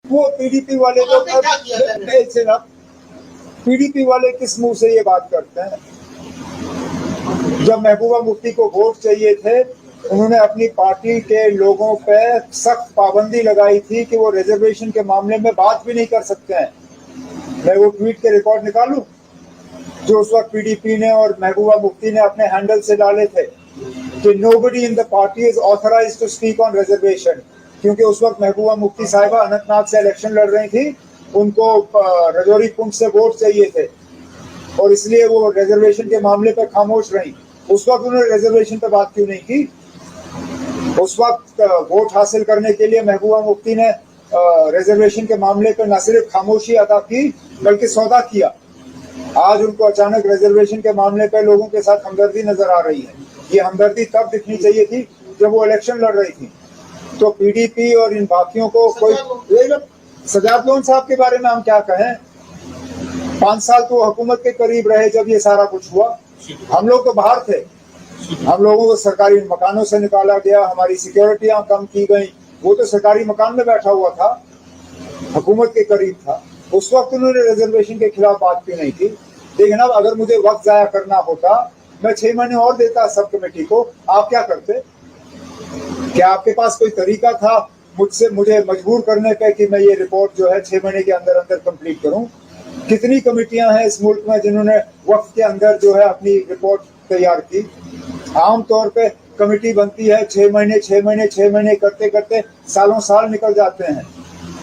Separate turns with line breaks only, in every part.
वो पीडीपी वाले तो पीडीपी वाले किस मुंह से ये बात करते हैं? जब महबूबा मुफ्ती को वोट चाहिए थे, उन्होंने अपनी पार्टी के लोगों पे सख्त पाबंदी लगाई थी कि वो रिजर्वेशन के मामले में बात भी नहीं कर सकते हैं। मैं वो ट्वीट के रिकॉर्ड निकालूं जो उस वक्त पीडीपी ने और महबूबा मुफ्ती ने अपने हैंडल से डाले थे कि nobody in the party is authorised to speak on reservation, क्योंकि उस वक्त महबूबा मुफ्ती साहिबा अनंतनाग से इलेक्शन लड़ रही थी, उनको रजौरी पुंछ से वोट चाहिए थे और इसलिए वो रिजर्वेशन के मामले पर खामोश रही। उस वक्त उन्होंने रिजर्वेशन पर बात क्यों नहीं की? उस वक्त वोट हासिल करने के लिए महबूबा मुफ्ती ने रिजर्वेशन के मामले पर न सिर्फ खामोशी अदा की बल्कि सौदा किया। आज उनको अचानक रिजर्वेशन के मामले पर लोगों के साथ हमदर्दी नजर आ रही है। ये हमदर्दी तब दिखनी चाहिए थी जब वो इलेक्शन लड़ रही थी। तो पीडीपी और इन बाकियों को कोई सजाद लोन साहब के बारे में हम क्या कहें? 5 साल तो हुकूमत के करीब रहे जब ये सारा कुछ हुआ। हम लोग तो बाहर थे, हम लोगों को सरकारी मकानों से निकाला गया, हमारी सिक्योरिटियां कम की गई। वो तो सरकारी मकान में बैठा हुआ था, हुकूमत के करीब था। उस वक्त उन्होंने रिजर्वेशन के खिलाफ बात क्यों नहीं की? लेकिन अब अगर मुझे वक्त जाया करना होता, मैं 6 महीने और देता सब कमेटी को। आप क्या करते? क्या आपके पास कोई तरीका था मुझे मजबूर करने पे कि मैं ये रिपोर्ट जो है 6 महीने के अंदर अंदर कंप्लीट करूं? कितनी कमेटियां हैं इस मुल्क में जिन्होंने वक्त के अंदर जो है अपनी रिपोर्ट तैयार की? आमतौर पे कमेटी बनती है 6 महीने करते करते सालों साल निकल जाते हैं।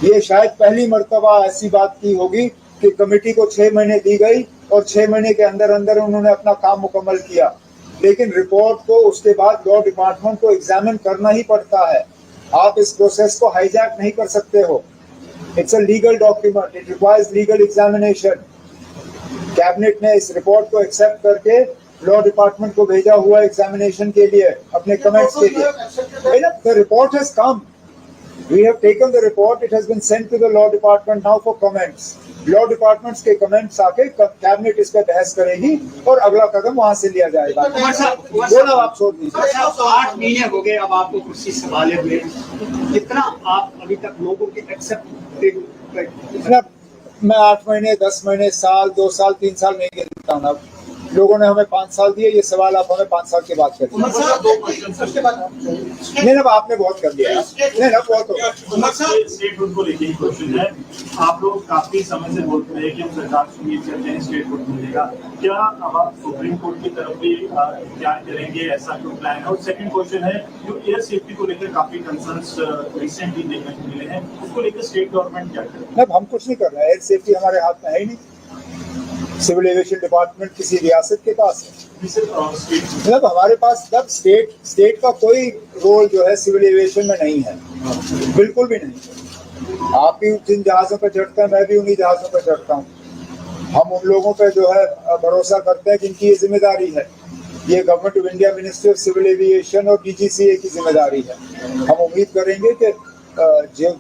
ये शायद पहली मर्तबा ऐसी बात की होगी कि कमेटी को 6 महीने दी गई और 6 महीने के अंदर अंदर उन्होंने अपना काम मुकम्मल किया। लेकिन रिपोर्ट को उसके बाद लॉ डिपार्टमेंट को एग्जामिन करना ही पड़ता है। आप इस प्रोसेस को हाईजैक नहीं कर सकते हो। It's a legal document, it requires legal examination. Cabinet ने इस रिपोर्ट को एक्सेप्ट करके लॉ डिपार्टमेंट को भेजा हुआ एग्जामिनेशन के लिए, अपने कमेंट्स के लिए। The report has come, we have taken the report, it has been sent to the law department now for comments. Law departments के कमेंट्स आके कैबिनेट इस पे बहस करेगी और अगला कदम वहां से लिया जाएगा। बोला आप छोड़ दीजिए।
8 महीने हो गए अब आपको कुर्सी संभाले हुए, कितना आप अभी तक लोगों के एक्सेप्ट?
मैं 8 महीने, 10 महीने, साल, 2 साल, 3 साल नहीं गिनता हूँ। लोगों ने हमें 5 साल दिए, ये सवाल आप हमें 5 साल के बाद करें। नहीं ना, आपने बहुत कर दिया। नहीं ना, बहुत हो गया।
स्टेट फूड को लेकर क्वेश्चन है, आप लोग काफी समय से बोलते हैं कि हम सरकार से उम्मीद करते हैं स्टेट फूड मिलेगा, क्या अब आप सुप्रीम कोर्ट की तरफ भी क्या करेंगे, ऐसा कोई प्लान है? और सेकंड क्वेश्चन है, जो एयर सेफ्टी को लेकर काफी कंसर्न्स रिसेंटली देखने को मिले हैं, उसको लेकर स्टेट गवर्नमेंट क्या करे?
हम कुछ नहीं कर रहे हैं, एयर सेफ्टी हमारे हाथ में है ही नहीं। सिविल एविएशन डिपार्टमेंट किसी रियासत के पास है। मतलब हमारे पास जब स्टेट का कोई रोल जो है सिविल एविएशन में नहीं है, बिल्कुल भी नहीं। आप भी जिन जहाजों पर चढ़ते हैं, मैं भी उन्हीं जहाजों पर चढ़ता हूँ। हम उन लोगों पर जो है भरोसा करते हैं जिनकी ये जिम्मेदारी है। ये government of India, ministry of civil aviation और डीजीसीए की जिम्मेदारी है। हम उम्मीद करेंगे कि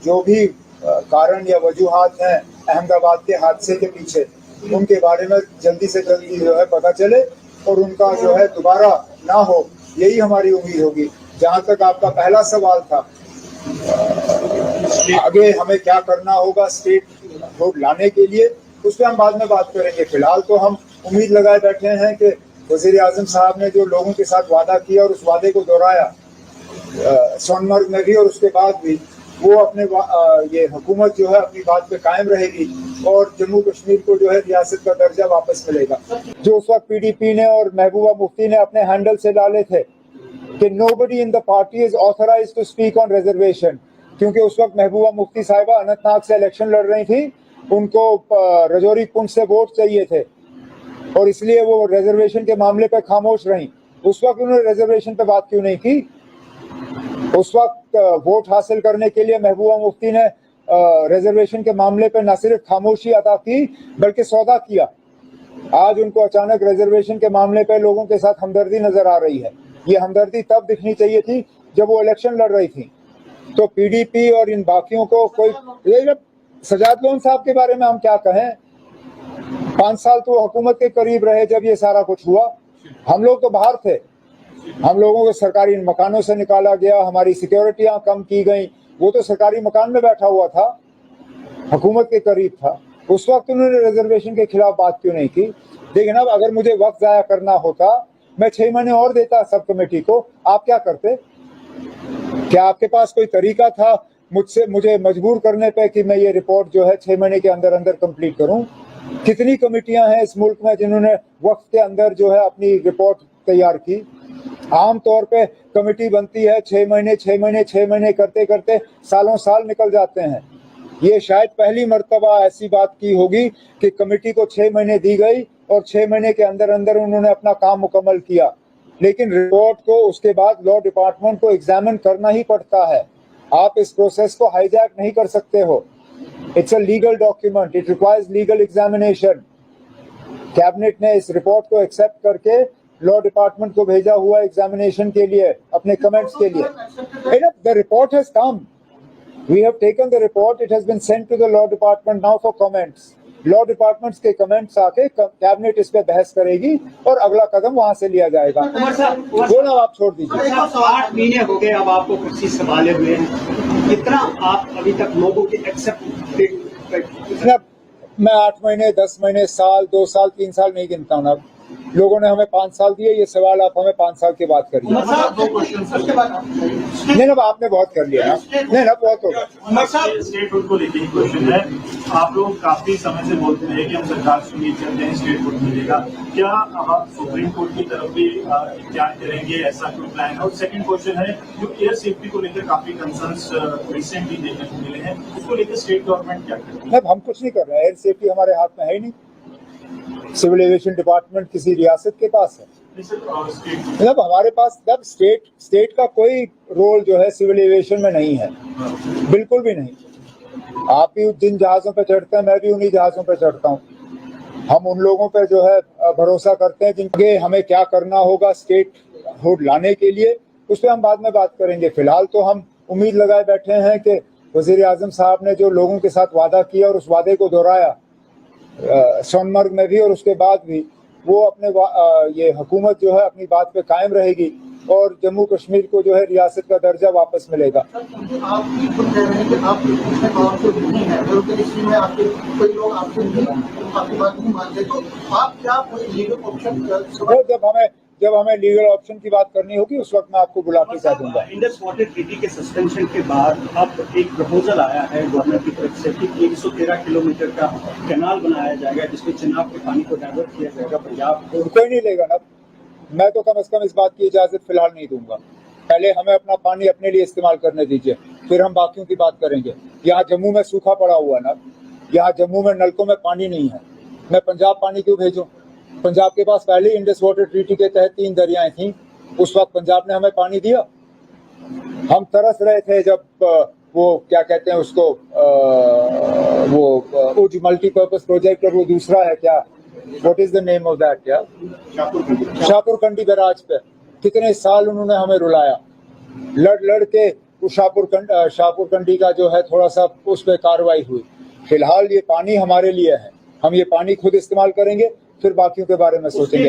जो भी कारण या वजूहात हैं अहमदाबाद के हादसे के पीछे, उनके बारे में जल्दी से जल्दी जो है पता चले और उनका जो है दोबारा ना हो, यही हमारी उम्मीद होगी। जहां तक आपका पहला सवाल था, आगे हमें क्या करना होगा स्टेट वोट लाने के लिए, उस पर हम बाद में बात करेंगे। फिलहाल तो हम उम्मीद लगाए बैठे हैं कि वज़ीर आज़म साहब ने जो लोगों के साथ वादा किया और उस वादे को दोहराया सोनमर्ग में भी और उसके बाद भी, वो अपने ये हुकूमत जो है अपनी बात पे कायम रहेगी और जम्मू कश्मीर को जो है रियासत का दर्जा वापस मिलेगा। जो उस वक्त पीडीपी ने और महबूबा मुफ्ती ने अपने हैंडल से डाले थे कि nobody in the party is authorised to speak on reservation, क्योंकि उस वक्त महबूबा मुफ्ती साहिबा अनंतनाग से इलेक्शन लड़ रही थी, उनको रजौरी पुंछ से वोट चाहिए थे और इसलिए वो रिजर्वेशन के मामले पर खामोश रही। उस वक्त उन्होंने रिजर्वेशन पर बात क्यों नहीं की? उस वक्त वोट हासिल करने के लिए महबूबा मुफ्ती ने रिजर्वेशन के मामले पर न सिर्फ खामोशी अदा की बल्कि सौदा किया। आज उनको अचानक रिजर्वेशन के मामले पर लोगों के साथ हमदर्दी नजर आ रही है। ये हमदर्दी तब दिखनी चाहिए थी जब वो इलेक्शन लड़ रही थी। तो पीडीपी और इन बाकियों को कोई, सजाद लोन साहब के बारे में हम क्या कहें? 5 साल तो हुकूमत के करीब रहे जब ये सारा कुछ हुआ। हम लोग तो बाहर थे, हम लोगों को सरकारी मकानों से निकाला गया, हमारी सिक्योरिटियां कम की गई। वो तो सरकारी मकान में बैठा हुआ था, हुकूमत के करीब था, उस वक्त उन्होंने रिजर्वेशन के खिलाफ बात क्यों नहीं की? लेकिन अब अगर मुझे वक्त जाया करना होता, मैं 6 महीने और देता सब कमेटी को, आप क्या करते? क्या आपके पास कोई तरीका था मुझे मजबूर करने पे कि मैं ये रिपोर्ट जो है 6 महीने के अंदर अंदर कंप्लीट करूं? कितनी कमेटियां हैं इस मुल्क में जिन्होंने वक्त के अंदर जो है अपनी रिपोर्ट तैयार की? आम तौर पे कमेटी बनती है 6 महीने करते करते सालों साल निकल जाते हैं। ये शायद पहली मर्तबा ऐसी बात की होगी कि कमेटी को 6 महीने दी गई और 6 महीने के अंदर अंदर उन्होंने अपना काम मुकम्मल किया। लेकिन रिपोर्ट को उसके बाद लॉ डिपार्टमेंट को एग्जामिन करना ही पड़ता है। आप इस प्रोसेस को हाईजैक नहीं कर सकते हो। It's a legal document, it requires legal examination. Cabinet ने इस रिपोर्ट को एक्सेप्ट करके लॉ डिपार्टमेंट को भेजा हुआ एग्जामिनेशन के लिए, अपने कमेंट्स के लिए। The report has come, we have taken the report, it has been sent to the law department now for comments. Law departments के कमेंट्स आके कैबिनेट इस पे बहस करेगी और अगला कदम वहां से लिया जाएगा। बोला आप छोड़ दीजिए।
8 महीने हो गए अब आपको कुर्सी संभाले हुए हैं, कितना आप अभी तक लोगों की एक्सेप्ट?
मैं 8 महीने, 10 महीने, साल, 2 साल, 3 साल नहीं गिनता हूँ। लोगों ने हमें 5 साल दिए, ये सवाल आप हमें 5 साल की बात करिए। नहीं ना, आपने बहुत कर लिया ना, नहीं ना, बहुत होगा।
स्टेट हुड को लेकर क्वेश्चन है, आप लोग काफी समय से बोलते हैं कि हम सरकार से उम्मीद करते हैं स्टेट हुड मिलेगा, क्या अब आप सुप्रीम कोर्ट की तरफ भी इंतजार करेंगे, ऐसा कोई प्लान है? और सेकंड क्वेश्चन है, जो एयर सेफ्टी को लेकर काफी कंसर्न्स रिसेंटली देखने को मिले हैं, उसको लेकर स्टेट गवर्नमेंट क्या करे?
हम कुछ नहीं कर रहे हैं, एयर सेफ्टी हमारे हाथ में है ही नहीं। सिविल एविएशन डिपार्टमेंट किसी रियासत के पास है, मतलब हमारे पास स्टेट का कोई रोल जो है सिविल एविएशन में नहीं है, बिल्कुल भी नहीं। आप भी जिन जहाजों पे चढ़ते हैं, मैं भी उन्हीं जहाजों पे चढ़ता हूँ। हम उन लोगों पे जो है भरोसा करते हैं जिनके हमें क्या करना होगा स्टेट हुड लाने के लिए, उस पर हम बाद में बात करेंगे। फिलहाल तो हम उम्मीद लगाए बैठे हैं कि वजीर आजम साहब ने जो लोगों के साथ वादा किया और उस वादे को दोहराया सोनमर्ग में भी और उसके बाद भी, वो अपने ये हुकूमत जो है अपनी बात पे कायम रहेगी और जम्मू कश्मीर को जो है रियासत का दर्जा वापस मिलेगा।
आप भी खुद कह रहे हैं कि आप नहीं है, आपके कोई लोग आपकी बात नहीं मानते, तो आप क्या कोई लीगल ऑप्शन?
जब हमें लीगल ऑप्शन की बात करनी होगी उस वक्त मैं आपको बुला के कह दूंगा।
इंडस वाटर ट्रीटी के सस्पेंशन के बाद अब एक प्रपोजल आया है गवर्नमेंट की तरफ से कि 113 किलोमीटर का कैनाल बनाया जाएगा जिसमें चिनाब के पानी को डाइवर्ट किया जाएगा पंजाब को।
कोई नहीं लेगा ना, मैं तो कम से कम इस बात की इजाजत फिलहाल नहीं दूंगा। पहले हमें अपना पानी अपने लिए इस्तेमाल करने दीजिए, फिर हम बाकियों की बात करेंगे। यहाँ जम्मू में सूखा पड़ा हुआ ना, यहाँ जम्मू में नलकों में पानी नहीं है, मैं पंजाब पानी क्यों भेजूं? पंजाब के पास पहले ही इंडस वाटर ट्रीटी के तहत 3 दरियाएं थीं, उस वक्त पंजाब ने हमें पानी दिया। हम तरस रहे थे जब वो क्या कहते हैं उसको, वो उज मल्टीपर्पज प्रोजेक्ट, और वो दूसरा है क्या, what is the name of that, क्या शाहपुर कंडी बैराज पे कितने साल उन्होंने हमें रुलाया। लड़ के शाहपुर कंडी का जो है थोड़ा सा उस पर कार्रवाई हुई। फिलहाल ये पानी हमारे लिए है, हम ये पानी खुद इस्तेमाल करेंगे, फिर बाकियों के बारे में सोचेंगे।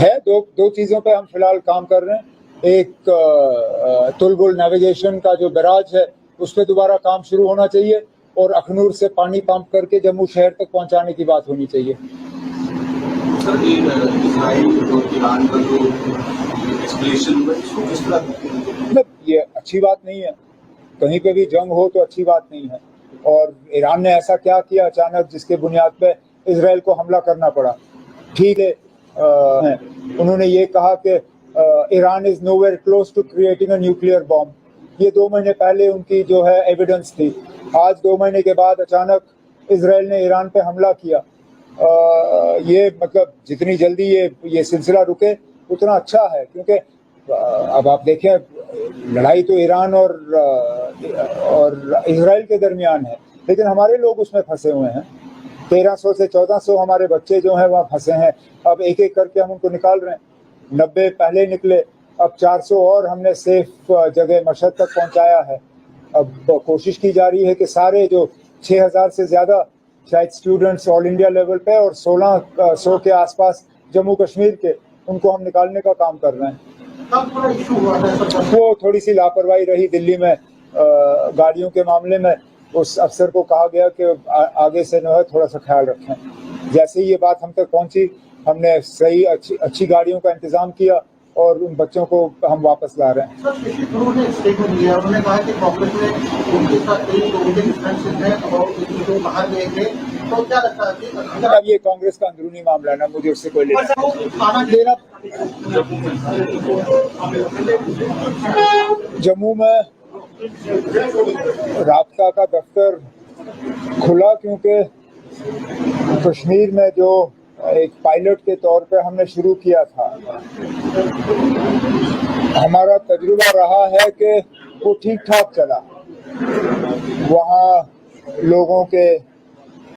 है दो चीजों पे हम फिलहाल काम कर रहे हैं। एक तुलबुल नेविगेशन का जो बैराज है उस पर दोबारा काम शुरू होना चाहिए, और अखनूर से पानी पंप करके जम्मू शहर तक पहुंचाने की बात होनी चाहिए।
सर, ईरान का जो एस्केलेशन,
ये अच्छी बात नहीं है, कहीं पे भी जंग हो तो अच्छी बात नहीं है। और ईरान ने ऐसा क्या किया अचानक जिसके बुनियाद पे इजराइल को हमला करना पड़ा? ठीक है, उन्होंने ये कहा कि Iran is nowhere close to creating a nuclear bomb. ये 2 महीने पहले उनकी जो है एविडेंस थी। आज 2 महीने के बाद अचानक इजराइल ने ईरान पे हमला किया। ये मतलब जितनी जल्दी ये सिलसिला रुके उतना अच्छा है, क्योंकि अब आप देखें लड़ाई तो ईरान और इजराइल के दरमियान है, लेकिन हमारे लोग उसमें फंसे हुए हैं। 1300 से 1400 हमारे बच्चे जो हैं वहाँ फंसे हैं। अब एक एक करके हम उनको निकाल रहे हैं। 90 पहले निकले, अब 400 और हमने सेफ जगह मशहद तक पहुँचाया है। अब कोशिश की जा रही है कि सारे जो 6000 से ज़्यादा शायद स्टूडेंट्स ऑल इंडिया लेवल पे और 1600 के आसपास जम्मू कश्मीर के, उनको हम निकालने का काम कर रहे हैं। वो थोड़ी सी लापरवाही रही दिल्ली में गाड़ियों के मामले में, उस अफसर को कहा गया कि आगे से जो है थोड़ा सा ख्याल रखें। जैसे ही ये बात हम तक पहुंची, हमने सही अच्छी गाड़ियों का इंतजाम किया और उन बच्चों को हम वापस ला रहे हैं।
सर, शशि थरूर ने स्टेटमेंट दिया, उन्होंने कहा कि कांग्रेस में उनके साथ कई लोगों के डिफरेंसेस हैं और जो बाहर गए थे, तो क्या लगता है कि
अब ये कांग्रेस का अंदरूनी मामला है ना, मुझे उससे कोई लेना देना। जम्मू में राब्ता का दफ्तर खुला क्योंकि कश्मीर में जो एक पायलट के तौर पे हमने शुरू किया था, हमारा तजुर्बा रहा है कि वो ठीक ठाक चला। वहाँ लोगों के